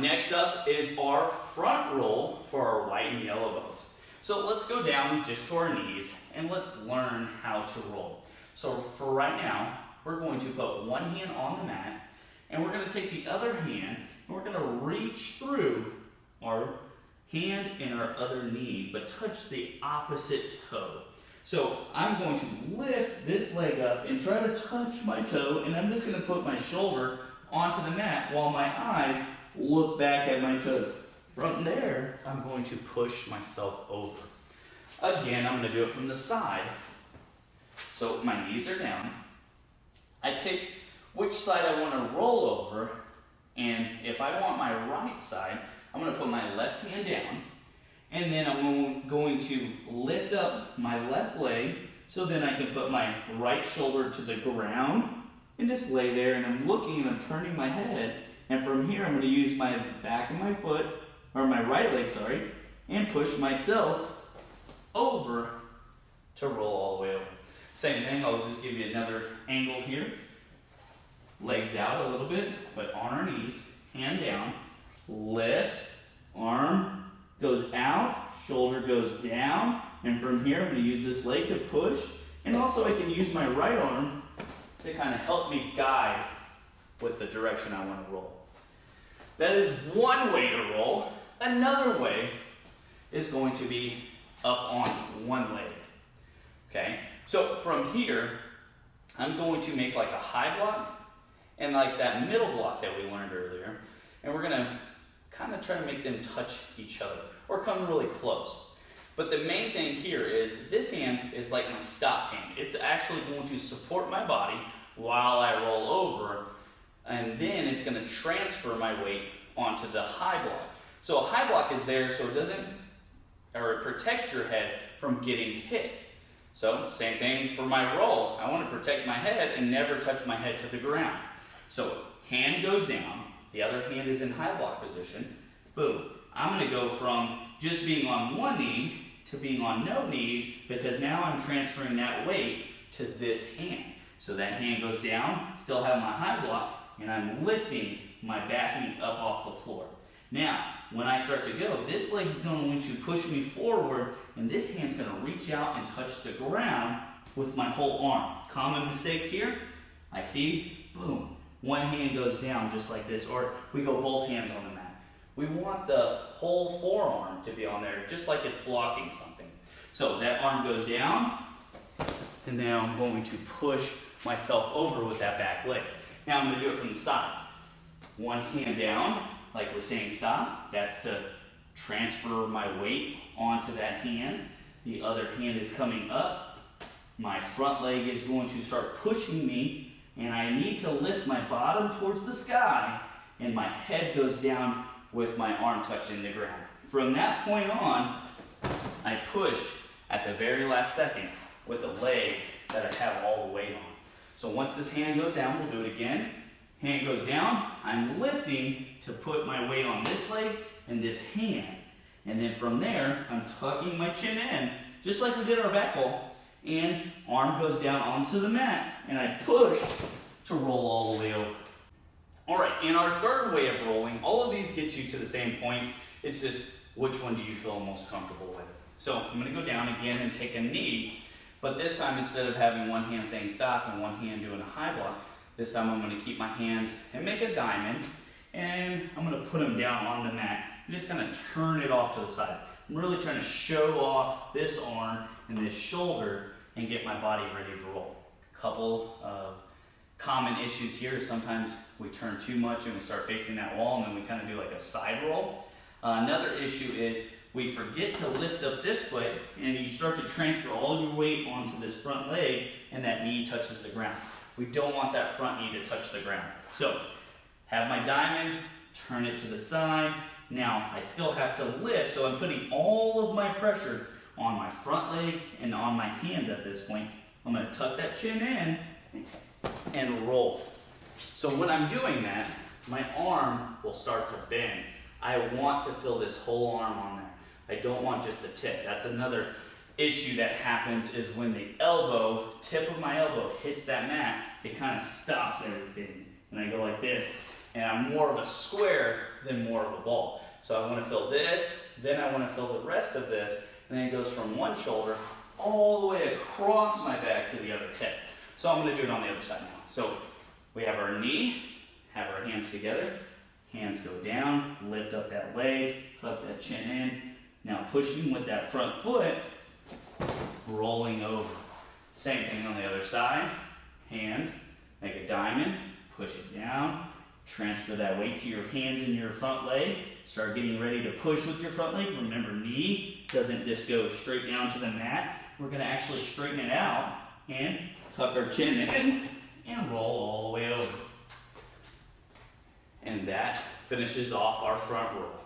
next up is our front roll for our white and yellow bows. So let's go down just to our knees and let's learn how to roll. So for right now, we're going to put one hand on the mat and we're going to take the other hand and we're going to reach through our hand and our other knee, but touch the opposite toe. So I'm going to lift this leg up and try to touch my toe, and I'm just going to put my shoulder onto the mat while my eyes look back at my toe. From there, I'm going to push myself over. Again, I'm going to do it from the side. So my knees are down. I pick which side I want to roll over, and if I want my right side, I'm going to put my left hand down, and then I'm going to lift up my left leg so then I can put my right shoulder to the ground and just lay there, and I'm looking and I'm turning my head, and from here I'm going to use my back of my foot, or my right leg, sorry, and push myself over to roll all the way over. Same thing, I'll just give you another angle here. Legs out a little bit, but on our knees, hand down, lift, arm goes out, shoulder goes down, and from here I'm going to use this leg to push, and also I can use my right arm to kind of help me guide with the direction I want to roll. That is one way to roll. Another way is going to be up on one leg. Okay, so from here, I'm going to make like a high block and like that middle block that we learned earlier, and we're going to kind of try to make them touch each other or come really close. But the main thing here is this hand is like my stop hand. It's actually going to support my body while I roll over, and then it's going to transfer my weight onto the high block. So a high block is there so it doesn't, or it protects your head from getting hit. So same thing for my roll. I want to protect my head and never touch my head to the ground. So hand goes down, the other hand is in high block position. Boom. I'm going to go from just being on one knee to being on no knees, because now I'm transferring that weight to this hand. So that hand goes down, still have my high block, and I'm lifting my back knee up off the floor. Now, when I start to go, this leg is going to push me forward, and this hand's going to reach out and touch the ground with my whole arm. Common mistakes here, I see, boom, one hand goes down just like this, or we go both hands on the mat. We want the whole forearm to be on there, just like it's blocking something. So that arm goes down, and now I'm going to push myself over with that back leg. Now I'm going to do it from the side. One hand down, like we're saying stop. That's to transfer my weight onto that hand. The other hand is coming up. My front leg is going to start pushing me, and I need to lift my bottom towards the sky, and my head goes down with my arm touching the ground. From that point on, I push at the very last second with the leg that I have all the weight on. So once this hand goes down, we'll do it again. Hand goes down, I'm lifting to put my weight on this leg and this hand. And then from there, I'm tucking my chin in, just like we did our back roll, and arm goes down onto the mat, and I push to roll all the way over. All right, in our third way of rolling, all of these get you to the same point. It's just which one do you feel most comfortable with. So I'm going to go down again and take a knee, but this time instead of having one hand saying stop and one hand doing a high block, this time I'm going to keep my hands and make a diamond, and I'm going to put them down on the mat and just kind of turn it off to the side. I'm really trying to show off this arm and this shoulder and get my body ready to roll. A couple of common issues here. Sometimes we turn too much and we start facing that wall, and then we kind of do like a side roll. Another issue is we forget to lift up this foot, and you start to transfer all your weight onto this front leg, and that knee touches the ground. We don't want that front knee to touch the ground. So have my diamond, turn it to the side. Now I still have to lift, so I'm putting all of my pressure on my front leg and on my hands at this point. I'm going to tuck that chin in and roll. So when I'm doing that, my arm will start to bend. I want to feel this whole arm on there. I don't want just the tip. That's another issue that happens, is when the tip of my elbow hits that mat, it kind of stops everything. And I go like this. And I'm more of a square than more of a ball. So I want to fill this, then I want to fill the rest of this, and then it goes from one shoulder all the way across my back to the other hip. So I'm going to do it on the other side now. So we have our knee, have our hands together, hands go down, lift up that leg, tuck that chin in. Now pushing with that front foot, rolling over. Same thing on the other side. Hands, make a diamond, push it down, transfer that weight to your hands and your front leg. Start getting ready to push with your front leg. Remember, knee doesn't just go straight down to the mat. We're going to actually straighten it out and tuck our chin in and roll all the way over. And that finishes off our front roll.